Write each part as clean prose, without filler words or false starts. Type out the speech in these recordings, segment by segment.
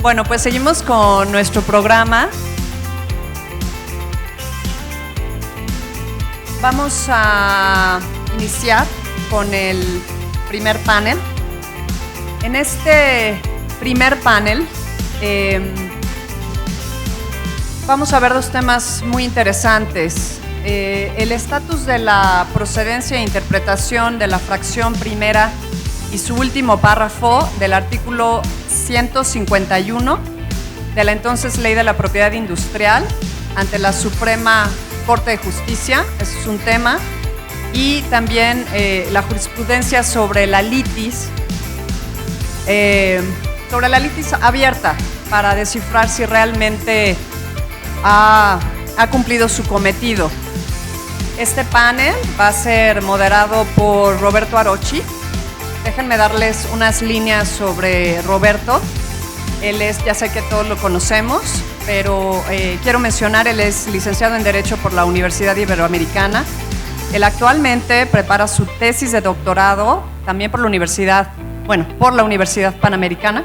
Bueno, pues seguimos con nuestro programa. Vamos a iniciar con el primer panel. En este primer panel vamos a ver dos temas muy interesantes. El estatus de la procedencia e interpretación de la fracción primera y su último párrafo del artículo 151 de la entonces Ley de la Propiedad Industrial ante la Suprema Corte de Justicia, ese es un tema, y también la jurisprudencia sobre la litis abierta para descifrar si realmente ha cumplido su cometido. Este panel va a ser moderado por Roberto Arochi. Déjenme darles unas líneas sobre Roberto. Él es, ya sé que todos lo conocemos, pero quiero mencionar, él es licenciado en Derecho por la Universidad Iberoamericana. Él actualmente prepara su tesis de doctorado también por la Universidad Panamericana.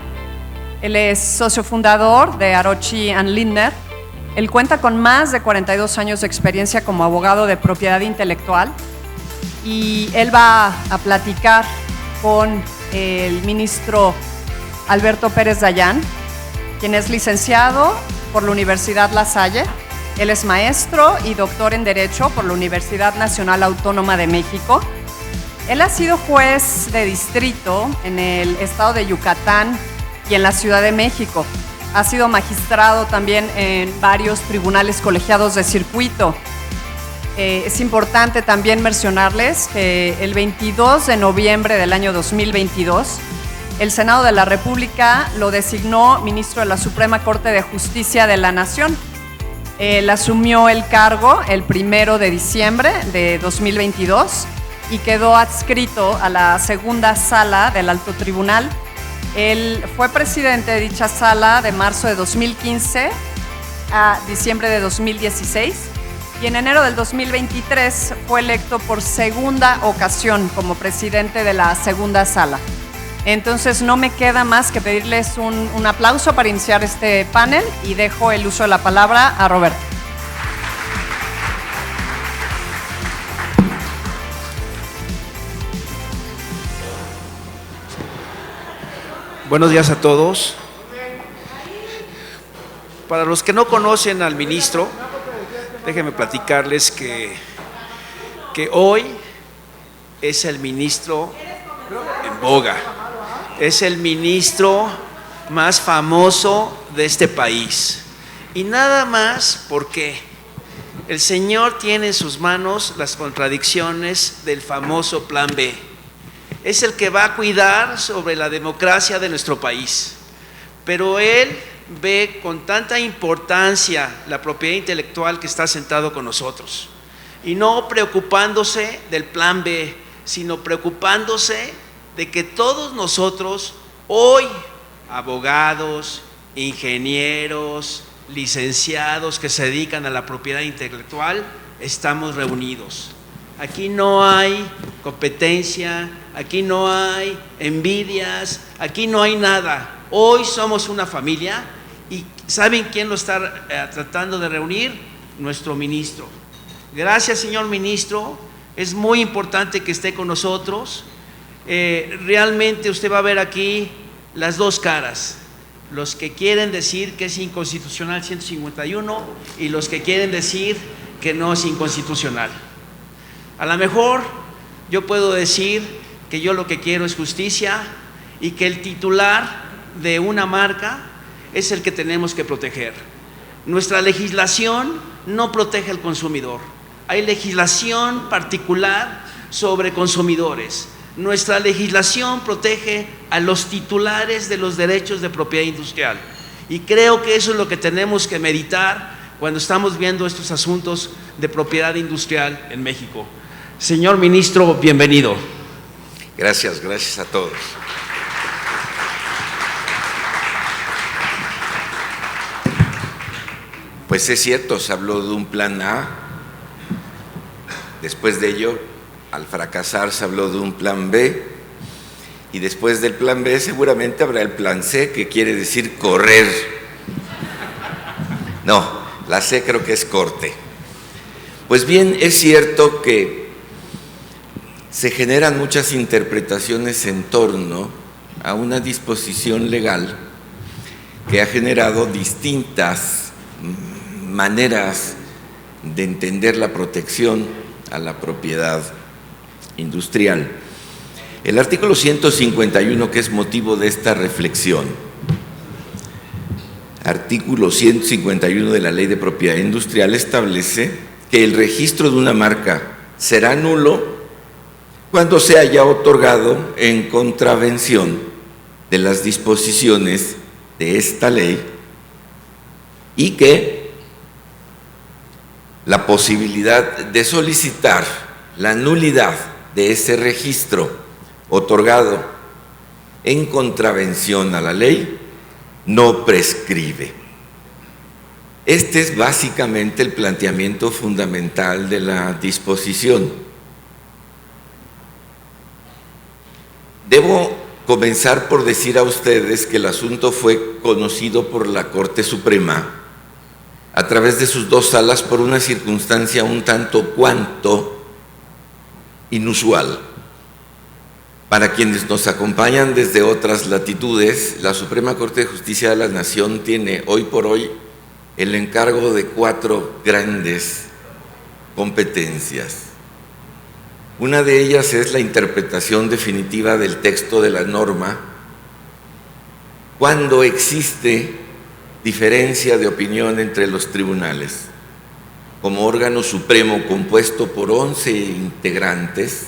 Él es socio fundador de Arochi & Lindner. Él cuenta con más de 42 años de experiencia como abogado de propiedad intelectual y él va a platicar con el ministro Alberto Pérez Dayán, quien es licenciado por la Universidad La Salle. Él es maestro y doctor en Derecho por la Universidad Nacional Autónoma de México. Él ha sido juez de distrito en el estado de Yucatán y en la Ciudad de México. Ha sido magistrado también en varios tribunales colegiados de circuito. Es importante también mencionarles que el 22 de noviembre del año 2022, el Senado de la República lo designó ministro de la Suprema Corte de Justicia de la Nación. Él asumió el cargo el 1 de diciembre de 2022 y quedó adscrito a la segunda sala del Alto Tribunal. Él fue presidente de dicha sala de marzo de 2015 a diciembre de 2016 y en enero del 2023 fue electo por segunda ocasión como presidente de la segunda sala. Entonces no me queda más que pedirles un aplauso para iniciar este panel y dejo el uso de la palabra a Roberto. Buenos días a todos. Para los que no conocen al ministro, déjenme platicarles que hoy es el ministro en boga. Es el ministro más famoso de este país. Y nada más porque el señor tiene en sus manos las contradicciones del famoso Plan B. Es el que va a cuidar sobre la democracia de nuestro país. Pero él ve con tanta importancia la propiedad intelectual que está sentado con nosotros. Y no preocupándose del Plan B, sino preocupándose de que todos nosotros hoy, abogados, ingenieros, licenciados que se dedican a la propiedad intelectual, estamos reunidos. Aquí no hay competencia, aquí no hay envidias, aquí no hay nada. Hoy somos una familia y ¿saben quién lo está tratando de reunir? Nuestro ministro. Gracias, señor ministro, es muy importante que esté con nosotros. Realmente usted va a ver aquí las dos caras, los que quieren decir que es inconstitucional 151 y los que quieren decir que no es inconstitucional. A lo mejor yo puedo decir que yo lo que quiero es justicia y que el titular de una marca es el que tenemos que proteger. Nuestra legislación no protege al consumidor, hay legislación particular sobre consumidores. Nuestra legislación protege a los titulares de los derechos de propiedad industrial y creo que eso es lo que tenemos que meditar cuando estamos viendo estos asuntos de propiedad industrial en México. Señor ministro, bienvenido. Gracias a todos. Pues es cierto, se habló de un plan A, después de ello, al fracasar, se habló de un plan B, Y después del plan B seguramente habrá el plan C, que quiere decir correr. No, la C creo que es corte. Pues bien, es cierto que se generan muchas interpretaciones en torno a una disposición legal que ha generado distintas maneras de entender la protección a la propiedad industrial. El artículo 151, que es motivo de esta reflexión, artículo 151 de la Ley de Propiedad Industrial, establece que el registro de una marca será nulo cuando se haya otorgado en contravención de las disposiciones de esta ley y que la posibilidad de solicitar la nulidad de ese registro otorgado en contravención a la ley no prescribe. Este es básicamente el planteamiento fundamental de la disposición. Debo comenzar por decir a ustedes que el asunto fue conocido por la Corte Suprema a través de sus dos salas por una circunstancia un tanto cuanto inusual. Para quienes nos acompañan desde otras latitudes, la Suprema Corte de Justicia de la Nación tiene hoy por hoy el encargo de 4 grandes competencias. Una de ellas es la interpretación definitiva del texto de la norma cuando existe diferencia de opinión entre los tribunales. Como órgano supremo compuesto por 11 integrantes,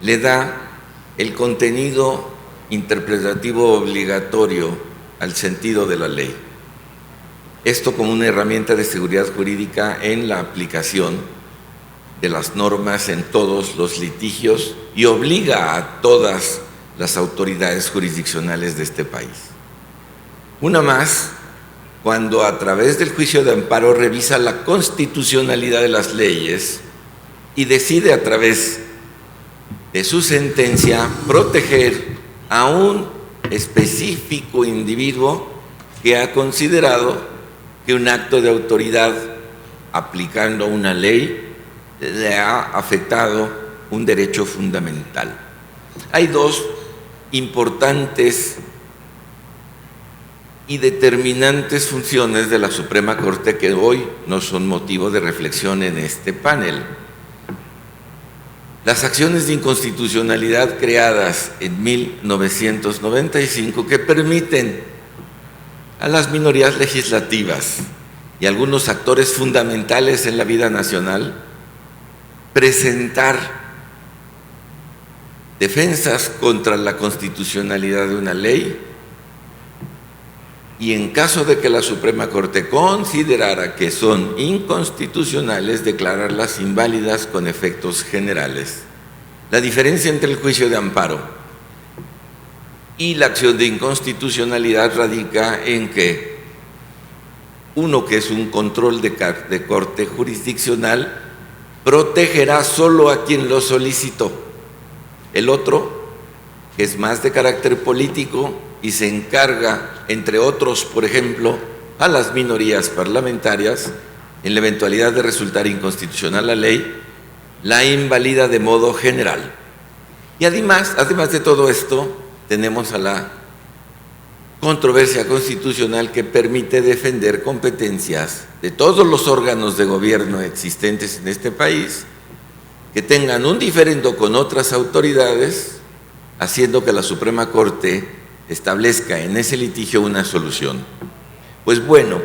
le da el contenido interpretativo obligatorio al sentido de la ley. Esto como una herramienta de seguridad jurídica en la aplicación de las normas en todos los litigios y obliga a todas las autoridades jurisdiccionales de este país. Una más, cuando a través del juicio de amparo revisa la constitucionalidad de las leyes y decide a través de su sentencia proteger a un específico individuo que ha considerado que un acto de autoridad aplicando una ley le ha afectado un derecho fundamental. Hay 2 importantes y determinantes funciones de la Suprema Corte que hoy no son motivo de reflexión en este panel. Las acciones de inconstitucionalidad creadas en 1995 que permiten a las minorías legislativas y algunos actores fundamentales en la vida nacional presentar defensas contra la constitucionalidad de una ley y en caso de que la Suprema Corte considerara que son inconstitucionales, declararlas inválidas con efectos generales. La diferencia entre el juicio de amparo y la acción de inconstitucionalidad radica en que uno, que es un control de corte jurisdiccional, protegerá solo a quien lo solicitó. El otro, que es más de carácter político y se encarga, entre otros, por ejemplo, a las minorías parlamentarias, en la eventualidad de resultar inconstitucional la ley, la invalida de modo general. Y además de todo esto, tenemos a la controversia constitucional que permite defender competencias de todos los órganos de gobierno existentes en este país que tengan un diferendo con otras autoridades, haciendo que la Suprema Corte establezca en ese litigio una solución. Pues bueno,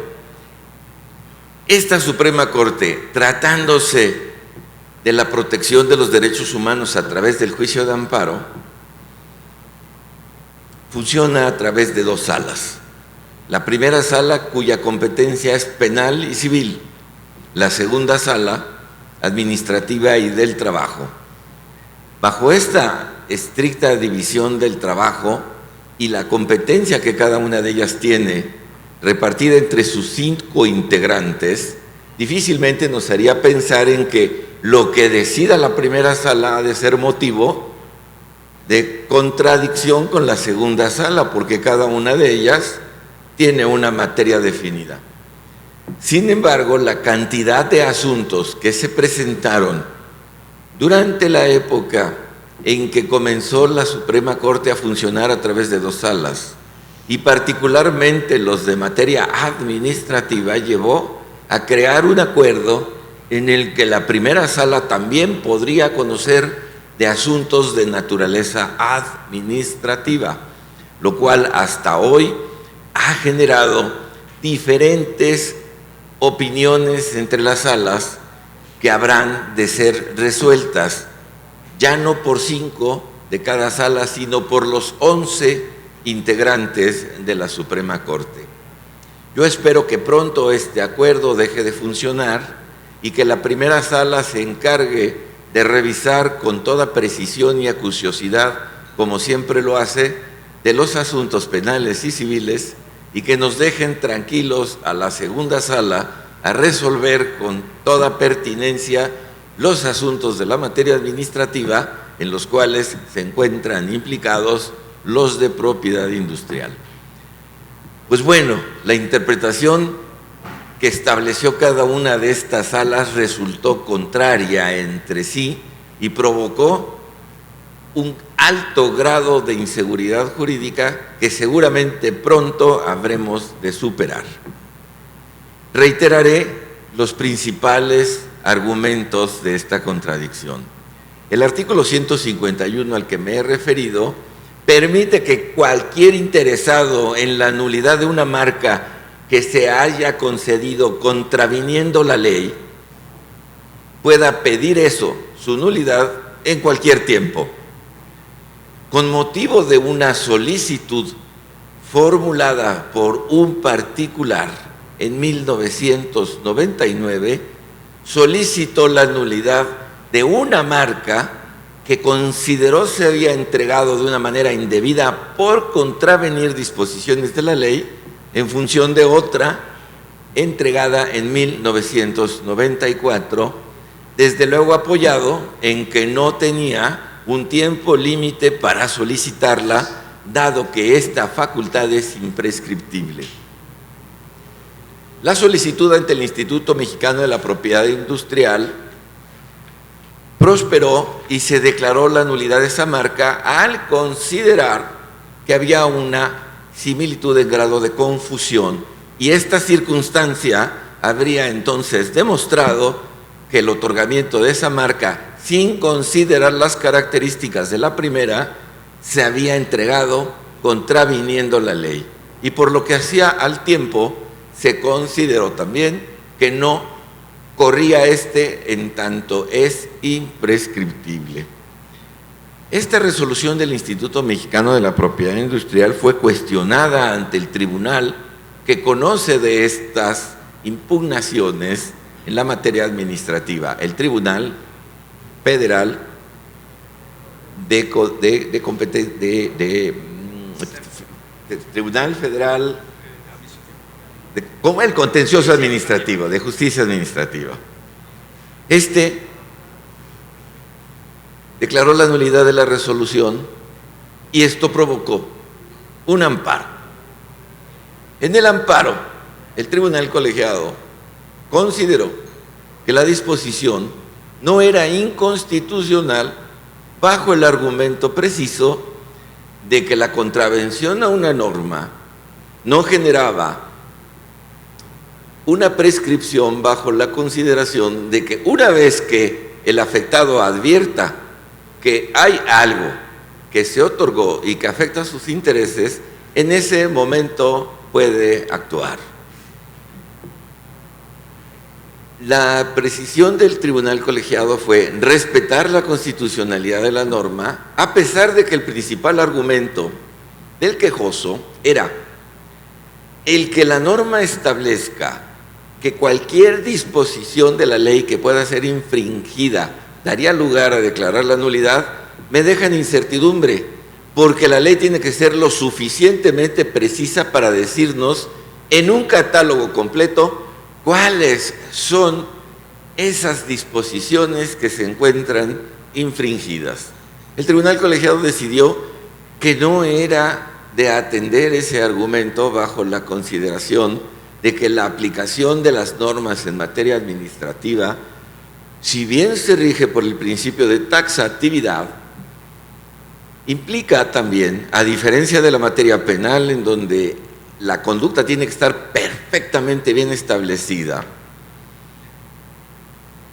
esta Suprema Corte, tratándose de la protección de los derechos humanos a través del juicio de amparo, funciona a través de 2 salas. La primera sala, cuya competencia es penal y civil. La segunda sala, administrativa y del trabajo. Bajo esta estricta división del trabajo y la competencia que cada una de ellas tiene, repartida entre sus 5 integrantes, difícilmente nos haría pensar en que lo que decida la primera sala ha de ser motivo de contradicción con la segunda sala, porque cada una de ellas tiene una materia definida. Sin embargo, la cantidad de asuntos que se presentaron durante la época en que comenzó la Suprema Corte a funcionar a través de 2 salas, y particularmente los de materia administrativa, llevó a crear un acuerdo en el que la primera sala también podría conocer de asuntos de naturaleza administrativa, lo cual hasta hoy ha generado diferentes opiniones entre las salas que habrán de ser resueltas, ya no por 5 de cada sala, sino por los 11 integrantes de la Suprema Corte. Yo espero que pronto este acuerdo deje de funcionar y que la primera sala se encargue de revisar con toda precisión y acuciosidad, como siempre lo hace, de los asuntos penales y civiles, y que nos dejen tranquilos a la segunda sala a resolver con toda pertinencia los asuntos de la materia administrativa en los cuales se encuentran implicados los de propiedad industrial. Pues bueno, la interpretación que estableció cada una de estas salas resultó contraria entre sí y provocó un alto grado de inseguridad jurídica que seguramente pronto habremos de superar. Reiteraré los principales argumentos de esta contradicción. El artículo 151 al que me he referido permite que cualquier interesado en la nulidad de una marca que se haya concedido contraviniendo la ley pueda pedir eso, su nulidad, en cualquier tiempo. Con motivo de una solicitud formulada por un particular en 1999, solicitó la nulidad de una marca que consideró se había entregado de una manera indebida por contravenir disposiciones de la ley en función de otra entregada en 1994, desde luego apoyado en que no tenía un tiempo límite para solicitarla, dado que esta facultad es imprescriptible. La solicitud ante el Instituto Mexicano de la Propiedad Industrial prosperó y se declaró la nulidad de esa marca al considerar que había una similitud en grado de confusión, y esta circunstancia habría entonces demostrado que el otorgamiento de esa marca, sin considerar las características de la primera, se había entregado contraviniendo la ley, y por lo que hacía al tiempo se consideró también que no corría en tanto es imprescriptible. Esta resolución del Instituto Mexicano de la Propiedad Industrial fue cuestionada ante el tribunal que conoce de estas impugnaciones en la materia administrativa, el Tribunal Federal Tribunal Federal como el contencioso administrativo, de justicia administrativa. Este declaró la nulidad de la resolución y esto provocó un amparo. En el amparo, el tribunal colegiado consideró que la disposición no era inconstitucional bajo el argumento preciso de que la contravención a una norma no generaba una prescripción bajo la consideración de que una vez que el afectado advierta que hay algo que se otorgó y que afecta a sus intereses, en ese momento puede actuar. La precisión del tribunal colegiado fue respetar la constitucionalidad de la norma, a pesar de que el principal argumento del quejoso era el que la norma establezca que cualquier disposición de la ley que pueda ser infringida daría lugar a declarar la nulidad, me deja en incertidumbre, porque la ley tiene que ser lo suficientemente precisa para decirnos en un catálogo completo cuáles son esas disposiciones que se encuentran infringidas. El tribunal colegiado decidió que no era de atender ese argumento bajo la consideración de que la aplicación de las normas en materia administrativa, si bien se rige por el principio de taxatividad, implica también, a diferencia de la materia penal, en donde la conducta tiene que estar perfectamente bien establecida,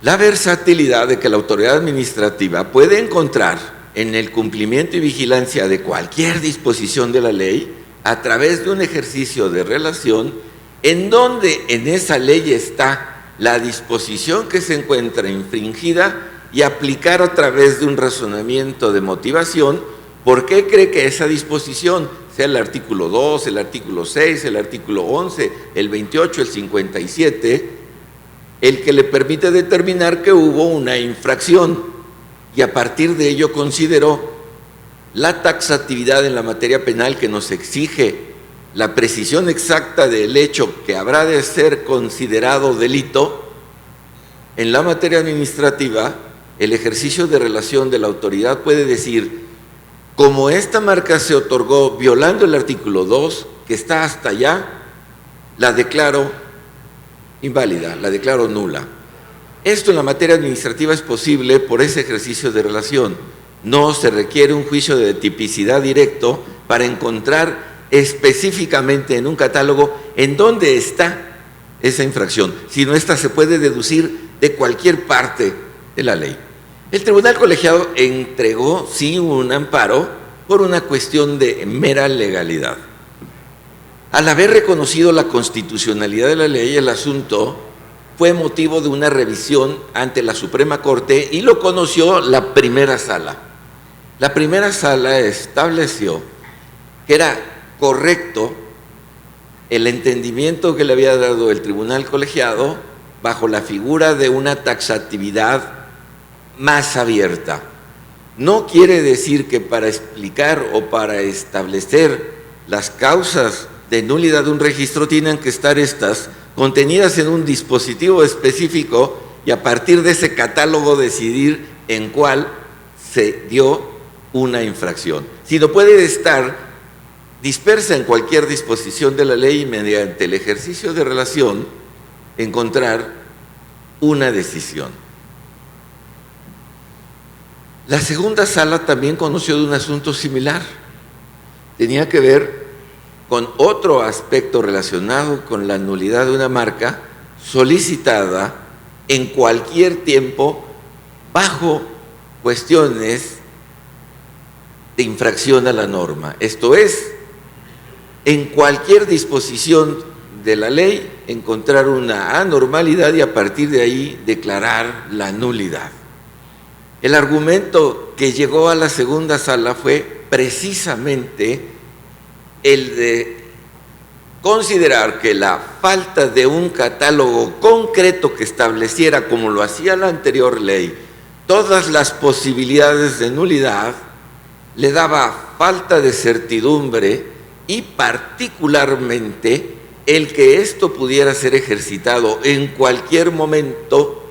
la versatilidad de que la autoridad administrativa puede encontrar en el cumplimiento y vigilancia de cualquier disposición de la ley a través de un ejercicio de relación en donde en esa ley está la disposición que se encuentra infringida y aplicar a través de un razonamiento de motivación por qué cree que esa disposición, sea el artículo 2, el artículo 6, el artículo 11, el 28, el 57, el que le permite determinar que hubo una infracción y a partir de ello consideró la taxatividad en la materia penal que nos exige la precisión exacta del hecho que habrá de ser considerado delito. En la materia administrativa, el ejercicio de relación de la autoridad puede decir, como esta marca se otorgó violando el artículo 2, que está hasta allá, la declaro inválida, la declaro nula. Esto en la materia administrativa es posible por ese ejercicio de relación. No se requiere un juicio de tipicidad directo para encontrar específicamente en un catálogo en dónde está esa infracción, sino esta se puede deducir de cualquier parte de la ley. El tribunal colegiado entregó, sí, un amparo por una cuestión de mera legalidad. Al haber reconocido la constitucionalidad de la ley, el asunto fue motivo de una revisión ante la Suprema Corte y lo conoció la primera sala. La primera sala estableció que era correcto el entendimiento que le había dado el tribunal colegiado bajo la figura de una taxatividad más abierta. No quiere decir que para explicar o para establecer las causas de nulidad de un registro tienen que estar estas contenidas en un dispositivo específico y a partir de ese catálogo decidir en cuál se dio una infracción, sino puede estar dispersa en cualquier disposición de la ley y mediante el ejercicio de relación encontrar una decisión. La segunda sala también conoció de un asunto similar. Tenía que ver con otro aspecto relacionado con la nulidad de una marca solicitada en cualquier tiempo bajo cuestiones de infracción a la norma. Esto es, en cualquier disposición de la ley encontrar una anormalidad y a partir de ahí declarar la nulidad. El argumento que llegó a la segunda sala fue precisamente el de considerar que la falta de un catálogo concreto que estableciera, como lo hacía la anterior ley, todas las posibilidades de nulidad, le daba falta de certidumbre y particularmente el que esto pudiera ser ejercitado en cualquier momento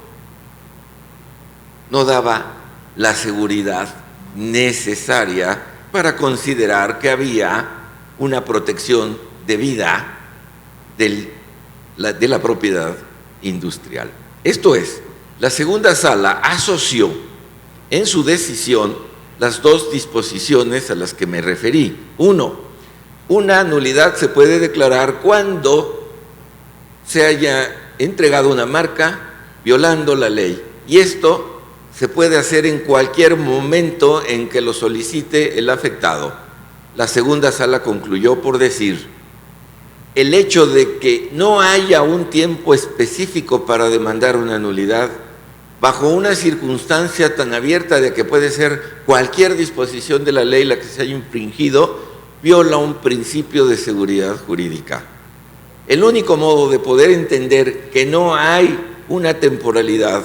no daba la seguridad necesaria para considerar que había una protección debida de la propiedad industrial. Esto es, la segunda sala asoció en su decisión las dos disposiciones a las que me referí. Uno, una nulidad se puede declarar cuando se haya entregado una marca violando la ley, y esto se puede hacer en cualquier momento en que lo solicite el afectado. La segunda sala concluyó por decir, el hecho de que no haya un tiempo específico para demandar una nulidad, bajo una circunstancia tan abierta de que puede ser cualquier disposición de la ley la que se haya infringido, viola un principio de seguridad jurídica. El único modo de poder entender que no hay una temporalidad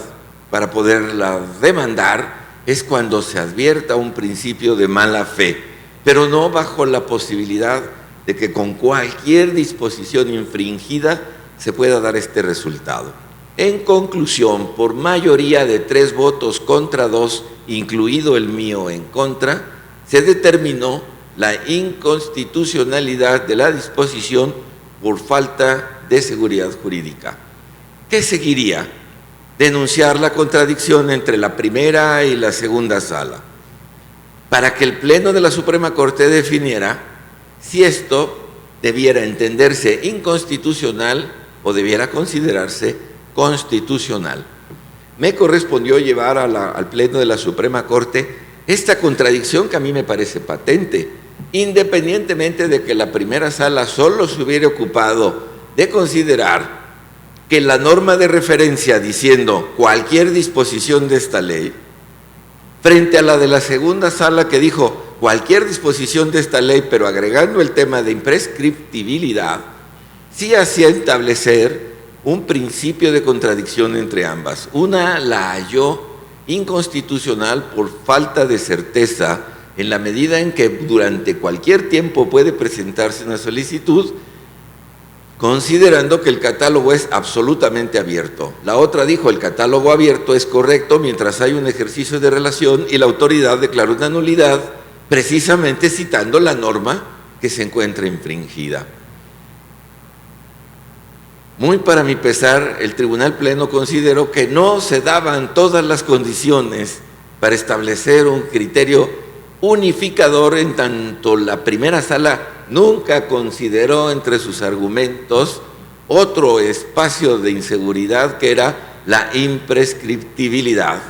para poderla demandar es cuando se advierta un principio de mala fe, pero no bajo la posibilidad de que con cualquier disposición infringida se pueda dar este resultado. En conclusión, por mayoría de 3 votos contra 2, incluido el mío en contra, se determinó la inconstitucionalidad de la disposición por falta de seguridad jurídica. ¿Qué seguiría? Denunciar la contradicción entre la primera y la segunda sala, para que el Pleno de la Suprema Corte definiera si esto debiera entenderse inconstitucional o debiera considerarse constitucional. Me correspondió llevar al Pleno de la Suprema Corte esta contradicción que a mí me parece patente, independientemente de que la primera sala solo se hubiera ocupado de considerar que la norma de referencia diciendo cualquier disposición de esta ley, frente a la de la segunda sala que dijo cualquier disposición de esta ley, pero agregando el tema de imprescriptibilidad, sí hacía establecer un principio de contradicción entre ambas. Una la halló inconstitucional por falta de certeza en la medida en que durante cualquier tiempo puede presentarse una solicitud, considerando que el catálogo es absolutamente abierto. La otra dijo, el catálogo abierto es correcto mientras hay un ejercicio de relación y la autoridad declaró una nulidad, precisamente citando la norma que se encuentra infringida. Muy para mi pesar, el Tribunal Pleno consideró que no se daban todas las condiciones para establecer un criterio unificador, en tanto la primera sala nunca consideró entre sus argumentos otro espacio de inseguridad que era la imprescriptibilidad,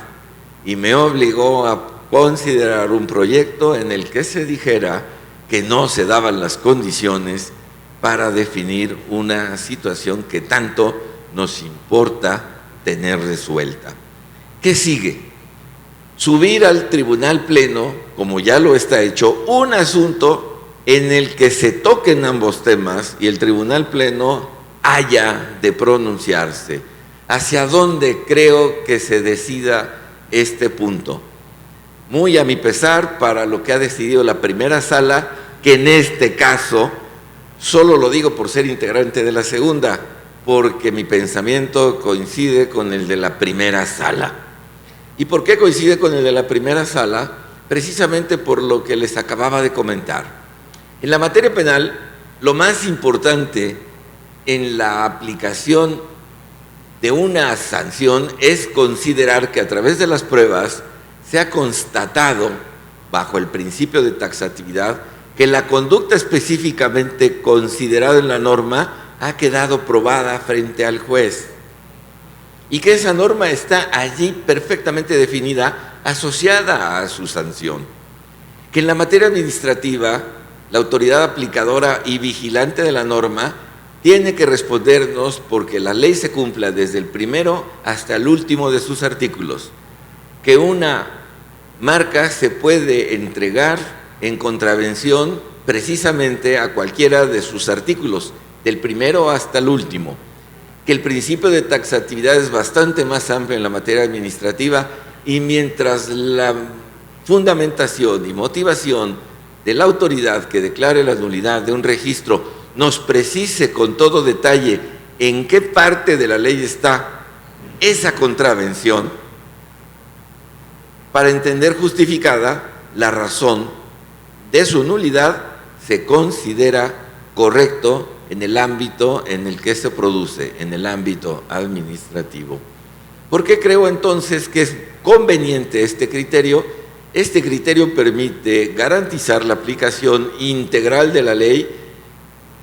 y me obligó a considerar un proyecto en el que se dijera que no se daban las condiciones para definir una situación que tanto nos importa tener resuelta. ¿Qué sigue? Subir al Tribunal Pleno, como ya lo está hecho, un asunto en el que se toquen ambos temas y el Tribunal Pleno haya de pronunciarse. ¿Hacia dónde creo que se decida este punto? Muy a mi pesar, para lo que ha decidido la primera sala, que en este caso, solo lo digo por ser integrante de la segunda, porque mi pensamiento coincide con el de la primera sala. ¿Y por qué coincide con el de la primera sala? Precisamente por lo que les acababa de comentar. En la materia penal, lo más importante en la aplicación de una sanción es considerar que a través de las pruebas se ha constatado, bajo el principio de taxatividad, que la conducta específicamente considerada en la norma ha quedado probada frente al juez y que esa norma está allí perfectamente definida, asociada a su sanción. Que en la materia administrativa, la autoridad aplicadora y vigilante de la norma tiene que respondernos porque la ley se cumpla desde el primero hasta el último de sus artículos, que una marca se puede entregar en contravención precisamente a cualquiera de sus artículos, del primero hasta el último, que el principio de taxatividad es bastante más amplio en la materia administrativa y mientras la fundamentación y motivación de la autoridad que declare la nulidad de un registro nos precise con todo detalle en qué parte de la ley está esa contravención, para entender justificada la razón de su nulidad, se considera correcto en el ámbito en el que se produce, en el ámbito administrativo. ¿Por qué creo entonces que es conveniente este criterio? Este criterio permite garantizar la aplicación integral de la ley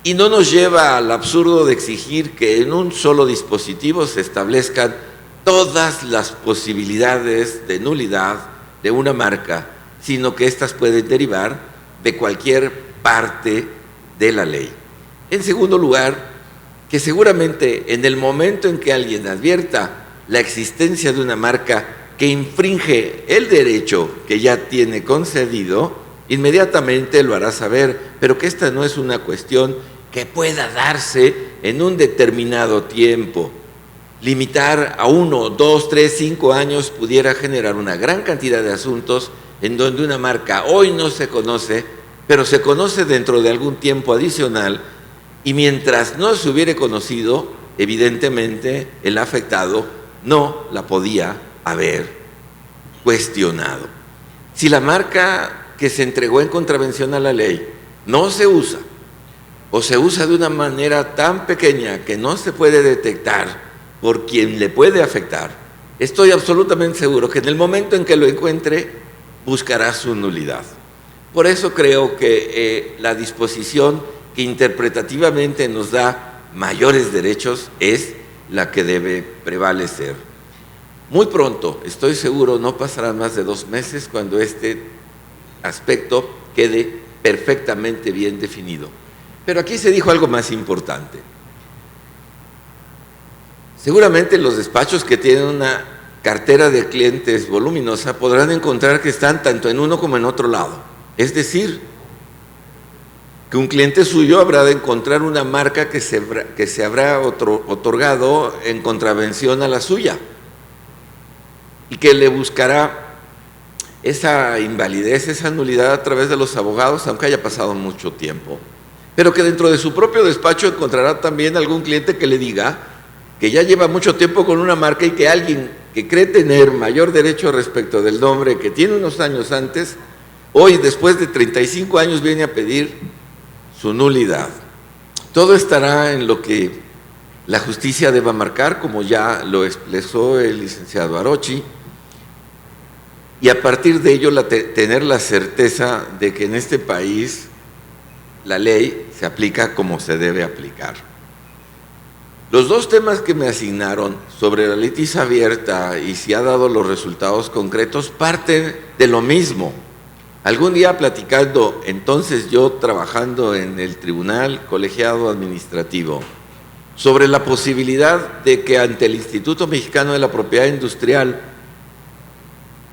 y no nos lleva al absurdo de exigir que en un solo dispositivo se establezcan todas las posibilidades de nulidad de una marca, sino que éstas pueden derivar de cualquier parte de la ley. En segundo lugar, que seguramente en el momento en que alguien advierta la existencia de una marca que infringe el derecho que ya tiene concedido, inmediatamente lo hará saber, pero que esta no es una cuestión que pueda darse en un determinado tiempo. Limitar a 1, 2, 3, 5 años pudiera generar una gran cantidad de asuntos en donde una marca hoy no se conoce, pero se conoce dentro de algún tiempo adicional, y mientras no se hubiere conocido, evidentemente el afectado no la podía haber cuestionado. Si la marca que se entregó en contravención a la ley no se usa, o se usa de una manera tan pequeña que no se puede detectar por quien le puede afectar, estoy absolutamente seguro que en el momento en que lo encuentre, buscará su nulidad. Por eso creo que la disposición que interpretativamente nos da mayores derechos es la que debe prevalecer. Muy pronto, estoy seguro, no pasarán más de 2 meses cuando este aspecto quede perfectamente bien definido. Pero aquí se dijo algo más importante. Seguramente los despachos que tienen una cartera de clientes voluminosa podrán encontrar que están tanto en uno como en otro lado. Es decir, que un cliente suyo habrá de encontrar una marca que se habrá otorgado en contravención a la suya y que le buscará esa invalidez, esa nulidad a través de los abogados, aunque haya pasado mucho tiempo. Pero que dentro de su propio despacho encontrará también algún cliente que le diga que ya lleva mucho tiempo con una marca y que alguien que cree tener mayor derecho respecto del nombre que tiene unos años antes, hoy después de 35 años viene a pedir su nulidad. Todo estará en lo que la justicia deba marcar, como ya lo expresó el licenciado Arochi, y a partir de ello tener la certeza de que en este país la ley se aplica como se debe aplicar. Los 2 temas que me asignaron sobre la litis abierta y si ha dado los resultados concretos parten de lo mismo. Algún día platicando, entonces yo trabajando en el Tribunal Colegiado Administrativo, sobre la posibilidad de que ante el Instituto Mexicano de la Propiedad Industrial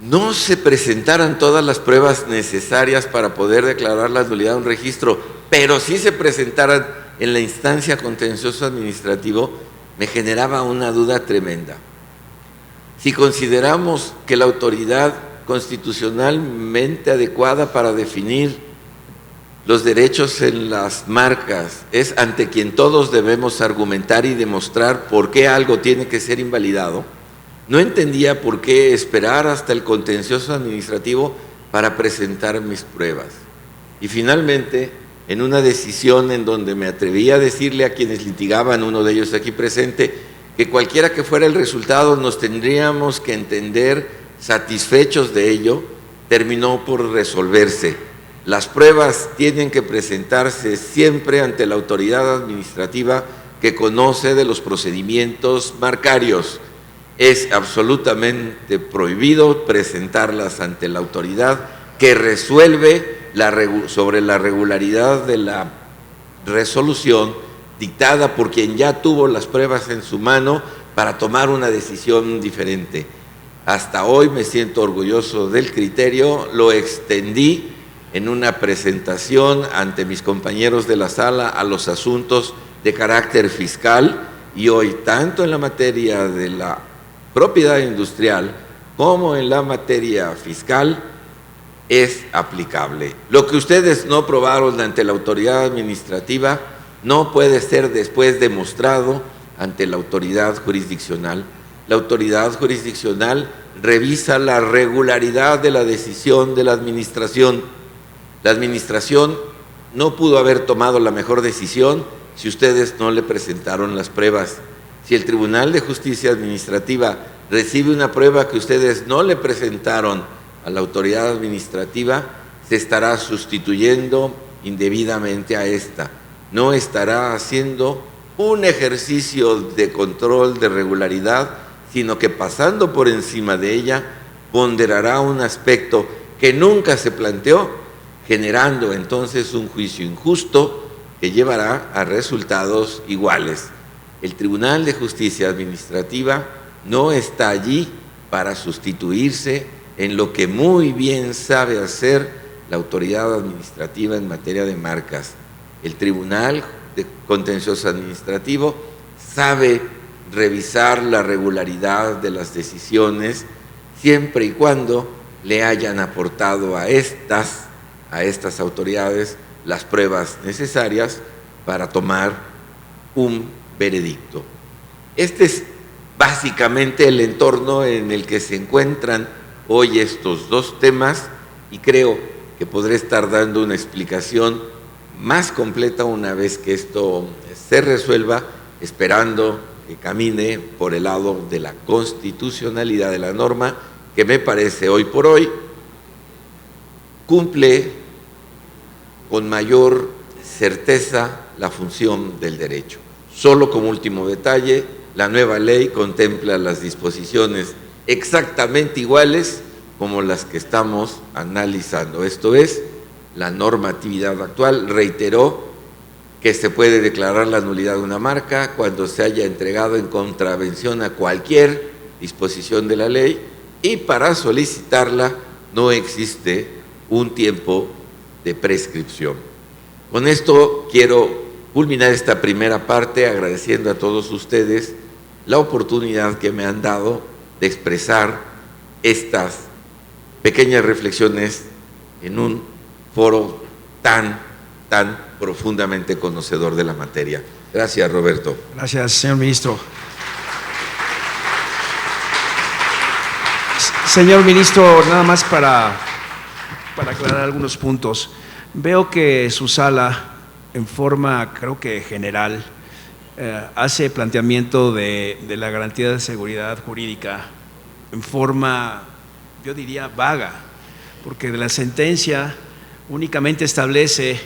no se presentaran todas las pruebas necesarias para poder declarar la nulidad de un registro, pero sí se presentaran en la instancia contencioso administrativo, me generaba una duda tremenda. Si consideramos que la autoridad constitucionalmente adecuada para definir los derechos en las marcas es ante quien todos debemos argumentar y demostrar por qué algo tiene que ser invalidado, no entendía por qué esperar hasta el contencioso administrativo para presentar mis pruebas. Y finalmente, en una decisión en donde me atreví a decirle a quienes litigaban, uno de ellos aquí presente, que cualquiera que fuera el resultado nos tendríamos que entender satisfechos de ello, terminó por resolverse. Las pruebas tienen que presentarse siempre ante la autoridad administrativa que conoce de los procedimientos marcarios. Es absolutamente prohibido presentarlas ante la autoridad que resuelve sobre la regularidad de la resolución dictada por quien ya tuvo las pruebas en su mano para tomar una decisión diferente. Hasta hoy me siento orgulloso del criterio, lo extendí en una presentación ante mis compañeros de la sala a los asuntos de carácter fiscal y hoy tanto en la materia de la propiedad industrial como en la materia fiscal es aplicable. Lo que ustedes no probaron ante la autoridad administrativa no puede ser después demostrado ante la autoridad jurisdiccional. La autoridad jurisdiccional revisa la regularidad de la decisión de la administración. La administración no pudo haber tomado la mejor decisión si ustedes no le presentaron las pruebas. Si el Tribunal de Justicia Administrativa recibe una prueba que ustedes no le presentaron a la autoridad administrativa, se estará sustituyendo indebidamente a esta. No estará haciendo un ejercicio de control de regularidad, sino que pasando por encima de ella, ponderará un aspecto que nunca se planteó, generando entonces un juicio injusto que llevará a resultados iguales. El Tribunal de Justicia Administrativa no está allí para sustituirse en lo que muy bien sabe hacer la autoridad administrativa en materia de marcas. El Tribunal de Contencioso Administrativo sabe revisar la regularidad de las decisiones siempre y cuando le hayan aportado a estas autoridades las pruebas necesarias para tomar un veredicto. Este es básicamente el entorno en el que se encuentran hoy estos dos temas, y creo que podré estar dando una explicación más completa una vez que esto se resuelva, esperando que camine por el lado de la constitucionalidad de la norma, que me parece hoy por hoy cumple con mayor certeza la función del derecho. Solo como último detalle, la nueva ley contempla las disposiciones exactamente iguales como las que estamos analizando. Esto es, la normatividad actual reiteró que se puede declarar la nulidad de una marca cuando se haya entregado en contravención a cualquier disposición de la ley, y para solicitarla no existe un tiempo de prescripción. Con esto quiero culminar esta primera parte agradeciendo a todos ustedes la oportunidad que me han dado de expresar estas pequeñas reflexiones en un foro tan profundamente conocedor de la materia. Gracias, Roberto. Gracias, señor ministro. Señor ministro, nada más para aclarar algunos puntos. Veo que su sala, en forma creo que general, hace planteamiento de la garantía de seguridad jurídica en forma, yo diría, vaga, porque de la sentencia únicamente establece,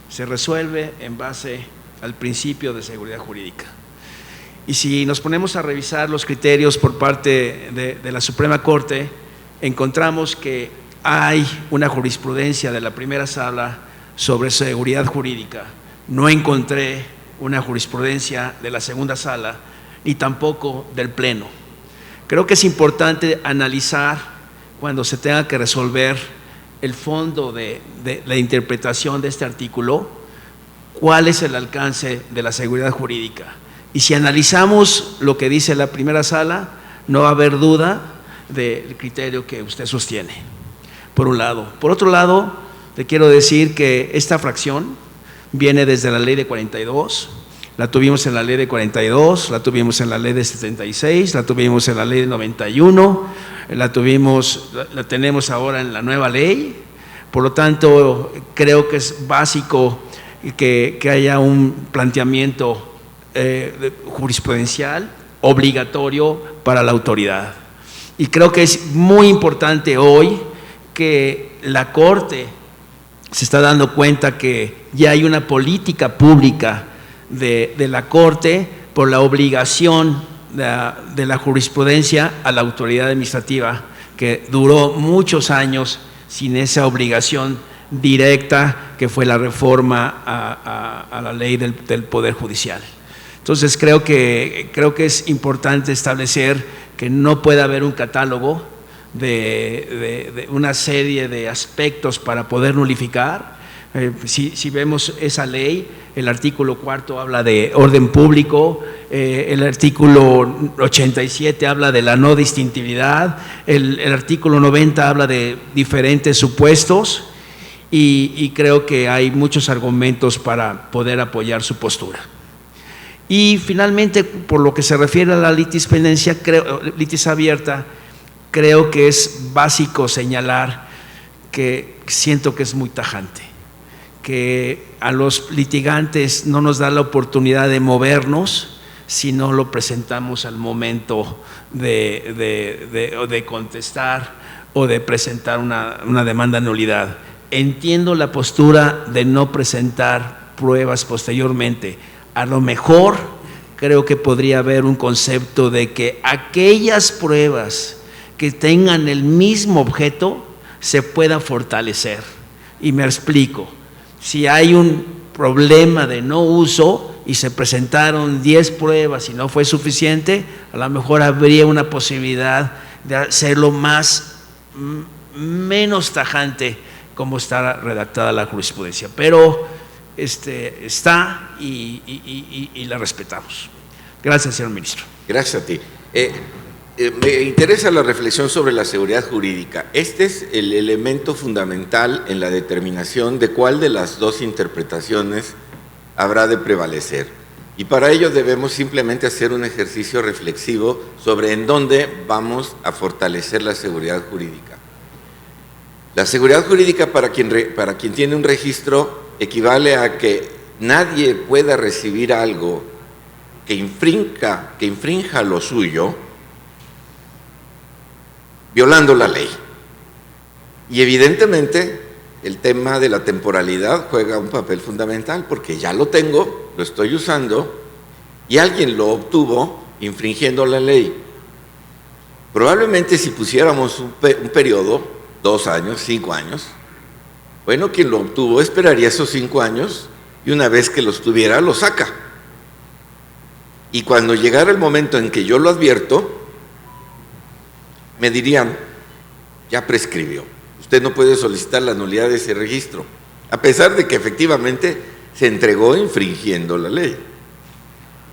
se resuelve en base al principio de seguridad jurídica. Y si nos ponemos a revisar los criterios por parte de la Suprema Corte, encontramos que hay una jurisprudencia de la primera sala sobre seguridad jurídica. No encontré una jurisprudencia de la segunda sala, ni tampoco del Pleno. Creo que es importante analizar, cuando se tenga que resolver el fondo de la interpretación de este artículo, cuál es el alcance de la seguridad jurídica. Y si analizamos lo que dice la primera sala, no va a haber duda del criterio que usted sostiene, por un lado. Por otro lado, le quiero decir que esta fracción viene desde la ley de 42, la tuvimos en la ley de 42, la tuvimos en la ley de 76, la tuvimos en la ley de 91, la tenemos ahora en la nueva ley. Por lo tanto, creo que es básico que haya un planteamiento jurisprudencial obligatorio para la autoridad. Y creo que es muy importante hoy que la Corte se está dando cuenta que ya hay una política pública de la Corte por la obligación de la jurisprudencia a la autoridad administrativa, que duró muchos años sin esa obligación directa, que fue la reforma a la ley del Poder Judicial. Entonces creo que es importante establecer que no puede haber un catálogo de una serie de aspectos para poder nulificar. Si vemos esa ley, el artículo 4 habla de orden público, el artículo 87 habla de la no distintividad, el artículo 90 habla de diferentes supuestos, y creo que hay muchos argumentos para poder apoyar su postura. Y finalmente, por lo que se refiere a la litis pendencia, litis abierta, creo que es básico señalar que siento que es muy tajante, que a los litigantes no nos da la oportunidad de movernos si no lo presentamos al momento de contestar o de presentar una demanda de nulidad. Entiendo la postura de no presentar pruebas posteriormente. A lo mejor creo que podría haber un concepto de que aquellas pruebas que tengan el mismo objeto se puedan fortalecer. Y me explico. Si hay un problema de no uso y se presentaron 10 pruebas y no fue suficiente, a lo mejor habría una posibilidad de hacerlo menos tajante como está redactada la jurisprudencia. Pero está y la respetamos. Gracias, señor ministro. Gracias a ti. Me interesa la reflexión sobre la seguridad jurídica. Este es el elemento fundamental en la determinación de cuál de las dos interpretaciones habrá de prevalecer. Y para ello debemos simplemente hacer un ejercicio reflexivo sobre en dónde vamos a fortalecer la seguridad jurídica. La seguridad jurídica para quien tiene un registro equivale a que nadie pueda recibir algo que infrinja lo suyo, violando la ley. Y evidentemente el tema de la temporalidad juega un papel fundamental, porque ya lo tengo, lo estoy usando, y alguien lo obtuvo infringiendo la ley. Probablemente si pusiéramos un periodo, 2 años, 5 años, bueno, quien lo obtuvo esperaría esos 5 años, y una vez que los tuviera, lo saca. Y cuando llegara el momento en que yo lo advierto, me dirían, ya prescribió. Usted no puede solicitar la nulidad de ese registro, a pesar de que efectivamente se entregó infringiendo la ley.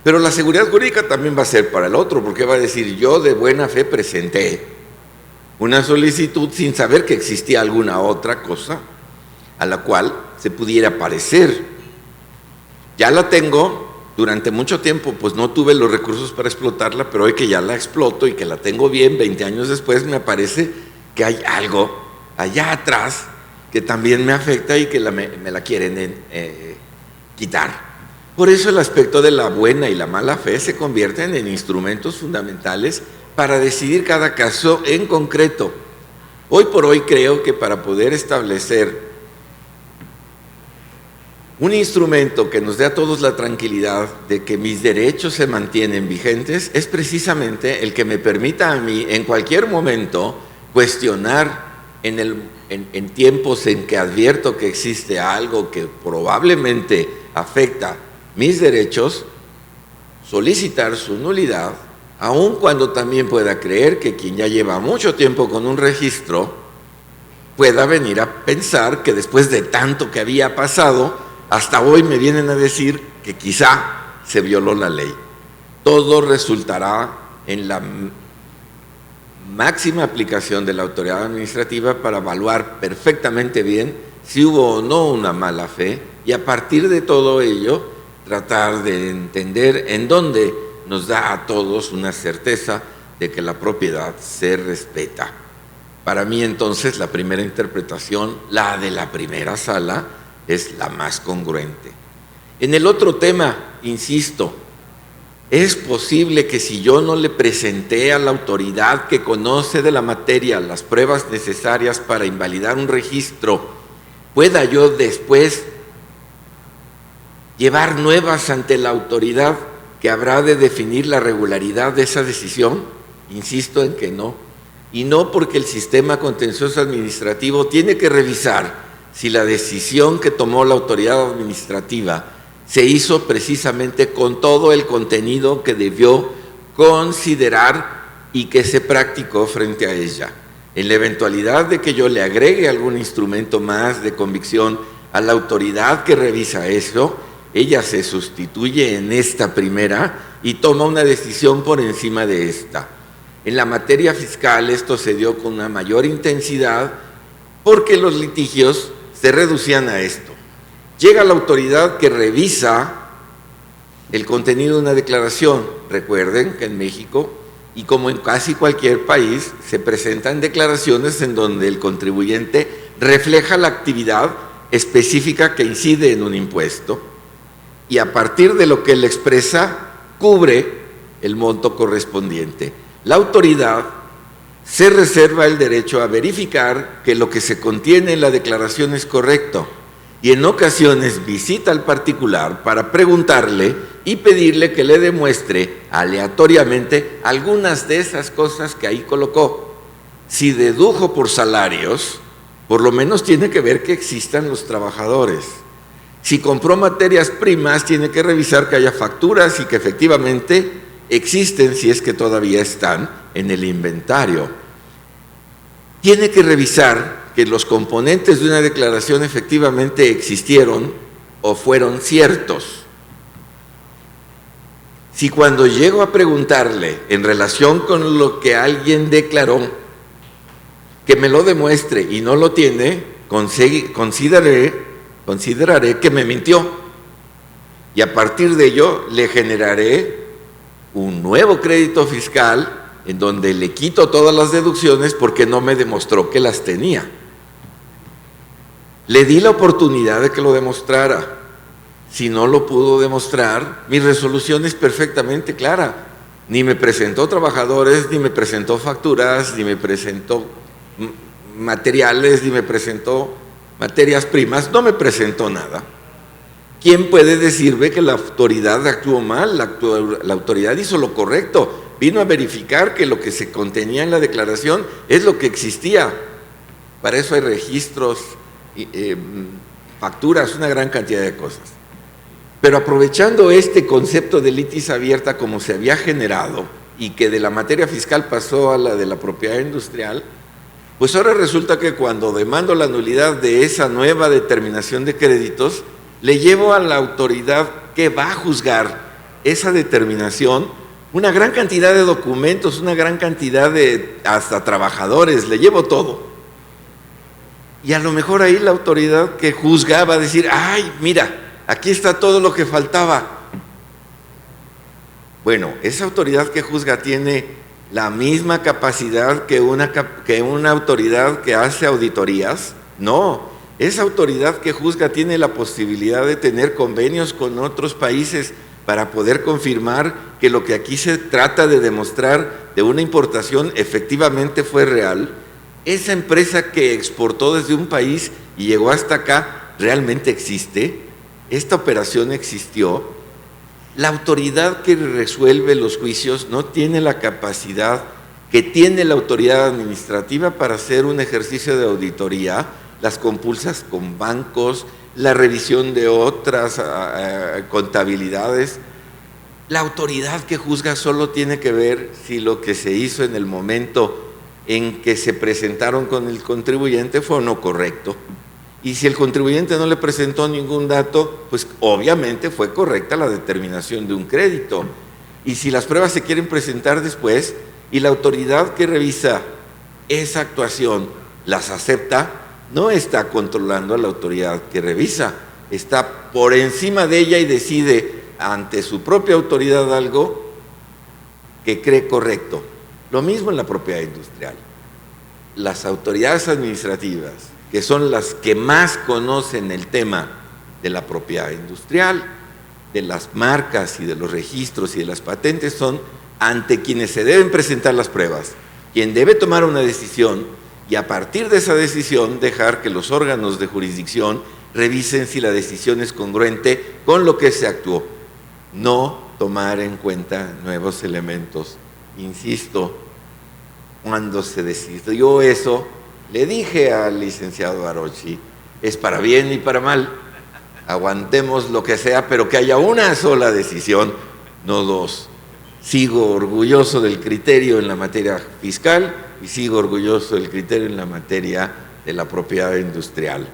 Pero la seguridad jurídica también va a ser para el otro, porque va a decir, yo de buena fe presenté una solicitud sin saber que existía alguna otra cosa a la cual se pudiera parecer. Ya la tengo, durante mucho tiempo pues no tuve los recursos para explotarla, pero hoy que ya la exploto y que la tengo bien, 20 años después me parece que hay algo allá atrás que también me afecta y que me la quieren quitar. Por eso el aspecto de la buena y la mala fe se convierten en instrumentos fundamentales para decidir cada caso en concreto. Hoy por hoy creo que para poder establecer un instrumento que nos dé a todos la tranquilidad de que mis derechos se mantienen vigentes es precisamente el que me permita a mí en cualquier momento cuestionar en tiempos en que advierto que existe algo que probablemente afecta mis derechos, solicitar su nulidad, aun cuando también pueda creer que quien ya lleva mucho tiempo con un registro pueda venir a pensar que después de tanto que había pasado, hasta hoy me vienen a decir que quizá se violó la ley. Todo resultará en la máxima aplicación de la autoridad administrativa para evaluar perfectamente bien si hubo o no una mala fe y a partir de todo ello tratar de entender en dónde nos da a todos una certeza de que la propiedad se respeta. Para mí entonces la primera interpretación, la de la primera sala, es la más congruente. En el otro tema, insisto, es posible que si yo no le presenté a la autoridad que conoce de la materia las pruebas necesarias para invalidar un registro, pueda yo después llevar nuevas ante la autoridad que habrá de definir la regularidad de esa decisión. Insisto en que no. Y no porque el sistema contencioso administrativo tiene que revisar si la decisión que tomó la autoridad administrativa se hizo precisamente con todo el contenido que debió considerar y que se practicó frente a ella. En la eventualidad de que yo le agregue algún instrumento más de convicción a la autoridad que revisa eso, ella se sustituye en esta primera y toma una decisión por encima de esta. En la materia fiscal esto se dio con una mayor intensidad porque los litigios se reducían a esto. Llega la autoridad que revisa el contenido de una declaración. Recuerden que en México, y como en casi cualquier país, se presentan declaraciones en donde el contribuyente refleja la actividad específica que incide en un impuesto y a partir de lo que él expresa, cubre el monto correspondiente. La autoridad se reserva el derecho a verificar que lo que se contiene en la declaración es correcto y en ocasiones visita al particular para preguntarle y pedirle que le demuestre aleatoriamente algunas de esas cosas que ahí colocó. Si dedujo por salarios, por lo menos tiene que ver que existan los trabajadores. Si compró materias primas, tiene que revisar que haya facturas y que efectivamente existen, si es que todavía están en el inventario. Tiene que revisar que los componentes de una declaración efectivamente existieron o fueron ciertos. Si cuando llego a preguntarle en relación con lo que alguien declaró, que me lo demuestre y no lo tiene, consideraré que me mintió. y a partir de ello le generaré un nuevo crédito fiscal en donde le quito todas las deducciones porque no me demostró que las tenía. Le di la oportunidad de que lo demostrara. Si no lo pudo demostrar, mi resolución es perfectamente clara. Ni me presentó trabajadores, ni me presentó facturas, ni me presentó materiales, ni me presentó materias primas, no me presentó nada. ¿Quién puede decirme que la autoridad actuó mal? La autoridad hizo lo correcto. Vino a verificar que lo que se contenía en la declaración es lo que existía. Para eso hay registros, facturas, una gran cantidad de cosas. Pero aprovechando este concepto de litis abierta como se había generado y que de la materia fiscal pasó a la de la propiedad industrial, pues ahora resulta que cuando demando la nulidad de esa nueva determinación de créditos, le llevo a la autoridad que va a juzgar esa determinación una gran cantidad de documentos, una gran cantidad de hasta trabajadores, le llevo todo. Y a lo mejor ahí la autoridad que juzga va a decir, ay, mira, aquí está todo lo que faltaba. Bueno, esa autoridad que juzga tiene la misma capacidad que una autoridad que hace auditorías. No, esa autoridad que juzga tiene la posibilidad de tener convenios con otros países para poder confirmar que lo que aquí se trata de demostrar de una importación efectivamente fue real. Esa empresa que exportó desde un país y llegó hasta acá realmente existe. Esta operación existió. La autoridad que resuelve los juicios no tiene la capacidad que tiene la autoridad administrativa para hacer un ejercicio de auditoría, las compulsas con bancos, la revisión de otras contabilidades. La autoridad que juzga solo tiene que ver si lo que se hizo en el momento en que se presentaron con el contribuyente fue o no correcto. Y si el contribuyente no le presentó ningún dato, pues obviamente fue correcta la determinación de un crédito. Y si las pruebas se quieren presentar después y la autoridad que revisa esa actuación las acepta, no está controlando a la autoridad que revisa, está por encima de ella y decide ante su propia autoridad algo que cree correcto. Lo mismo en la propiedad industrial. Las autoridades administrativas, que son las que más conocen el tema de la propiedad industrial, de las marcas y de los registros y de las patentes, son ante quienes se deben presentar las pruebas, quien debe tomar una decisión y a partir de esa decisión dejar que los órganos de jurisdicción revisen si la decisión es congruente con lo que se actuó. No tomar en cuenta nuevos elementos. Insisto, cuando se decidió eso, le dije al licenciado Arochi, es para bien y para mal, aguantemos lo que sea, pero que haya una sola decisión, no dos. Sigo orgulloso del criterio en la materia fiscal y sigo orgulloso del criterio en la materia de la propiedad industrial.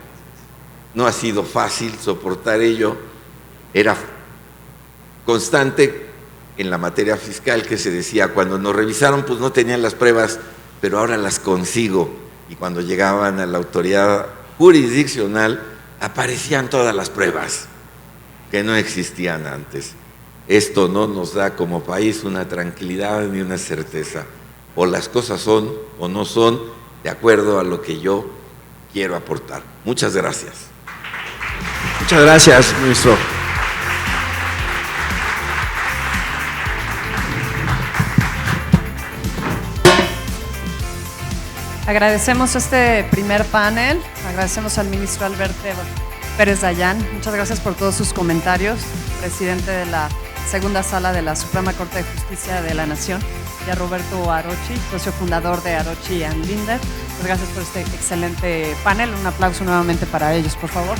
No ha sido fácil soportar ello, era constante en la materia fiscal que se decía, cuando nos revisaron pues no tenían las pruebas, pero ahora las consigo. Y cuando llegaban a la autoridad jurisdiccional aparecían todas las pruebas que no existían antes. Esto no nos da como país una tranquilidad ni una certeza. O las cosas son o no son de acuerdo a lo que yo quiero aportar. Muchas gracias. Muchas gracias, ministro. Agradecemos este primer panel, agradecemos al ministro Alberto Pérez Dayán, muchas gracias por todos sus comentarios, presidente de la segunda sala de la Suprema Corte de Justicia de la Nación, y a Roberto Arochi, socio fundador de Arochi and Lindner. Muchas gracias por este excelente panel, un aplauso nuevamente para ellos, por favor.